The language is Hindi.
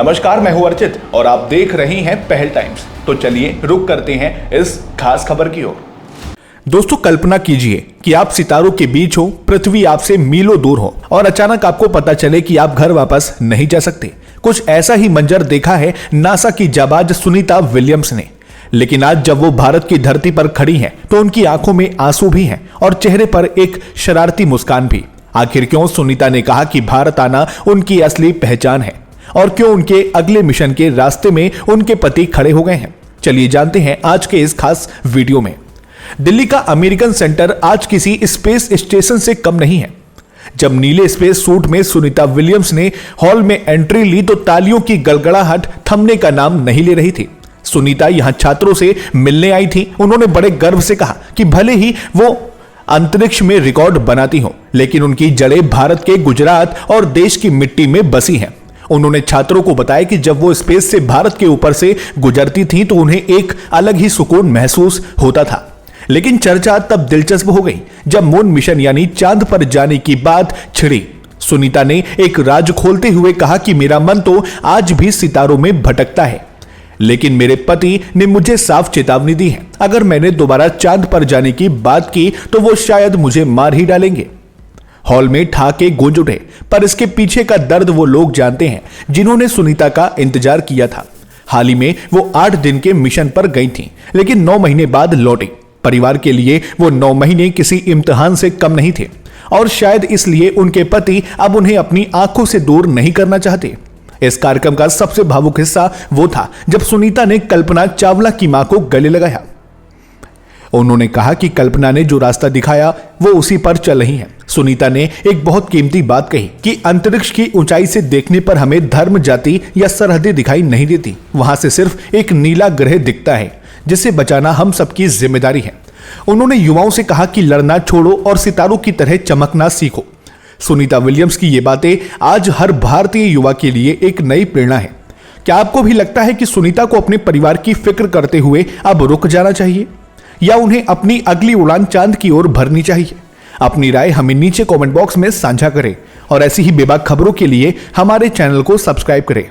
नमस्कार, मैं हूं अर्चित और आप देख रहे हैं पहल टाइम्स। तो चलिए रुक करते हैं इस खास खबर की ओर। दोस्तों, कल्पना कीजिए कि आप सितारों के बीच हो, पृथ्वी आपसे मीलों दूर हो और अचानक आपको पता चले कि आप घर वापस नहीं जा सकते। कुछ ऐसा ही मंजर देखा है नासा की जाबाज सुनीता विलियम्स ने। लेकिन आज जब वो भारत की धरती पर खड़ी हैं, तो उनकी आंखों में आंसू भी हैं और चेहरे पर एक शरारती मुस्कान भी। आखिर क्यों सुनीता ने कहा कि भारत आना उनकी असली पहचान है और क्यों उनके अगले मिशन के रास्ते में उनके पति खड़े हो गए हैं, चलिए जानते हैं आज के इस खास वीडियो में। दिल्ली का अमेरिकन सेंटर आज किसी स्पेस स्टेशन से कम नहीं है। जब नीले स्पेस सूट में सुनीता विलियम्स ने हॉल में एंट्री ली तो तालियों की गड़गड़ाहट थमने का नाम नहीं ले रही थी। सुनीता यहां छात्रों से मिलने आई थी। उन्होंने बड़े गर्व से कहा कि भले ही वो अंतरिक्ष में रिकॉर्ड बनाती हो, लेकिन उनकी जड़ें भारत के गुजरात और देश की मिट्टी में बसी हैं। उन्होंने छात्रों को बताया कि जब वो स्पेस से भारत के ऊपर से गुजरती थी तो उन्हें एक अलग ही सुकून महसूस होता था। लेकिन चर्चा तब दिलचस्प हो गई जब मून मिशन यानी चांद पर जाने की बात छिड़ी। सुनीता ने एक राज खोलते हुए कहा कि मेरा मन तो आज भी सितारों में भटकता है, लेकिन मेरे पति ने मुझे साफ चेतावनी दी है, अगर मैंने दोबारा चांद पर जाने की बात की तो वो शायद मुझे मार ही डालेंगे। हॉल में ठहाके गूंज उठे, पर इसके पीछे का दर्द वो लोग जानते हैं जिन्होंने सुनीता का इंतजार किया था। हाल ही में वो 8 दिन के मिशन पर गई थी, लेकिन 9 महीने बाद लौटी। परिवार के लिए वो 9 महीने किसी इम्तिहान से कम नहीं थे और शायद इसलिए उनके पति अब उन्हें अपनी आंखों से दूर नहीं करना चाहते। इस कार्यक्रम का सबसे भावुक हिस्सा वो था जब सुनीता ने कल्पना चावला की मां को गले लगाया। उन्होंने कहा कि कल्पना ने जो रास्ता दिखाया वो उसी पर चल रही है। सुनीता ने एक बहुत कीमती बात कही कि अंतरिक्ष की ऊंचाई से देखने पर हमें धर्म, जाति या सरहदें दिखाई नहीं देती। वहां से सिर्फ एक नीला ग्रह दिखता है जिसे बचाना हम सबकी जिम्मेदारी है। उन्होंने युवाओं से कहा कि लड़ना छोड़ो और सितारों की तरह चमकना सीखो। सुनीता विलियम्स की ये बातें आज हर भारतीय युवा के लिए एक नई प्रेरणा है। क्या आपको भी लगता है कि सुनीता को अपने परिवार की फिक्र करते हुए अब रुक जाना चाहिए या उन्हें अपनी अगली उड़ान चांद की ओर भरनी चाहिए? अपनी राय हमें नीचे कमेंट बॉक्स में साझा करें और ऐसी ही बेबाक खबरों के लिए हमारे चैनल को सब्सक्राइब करें।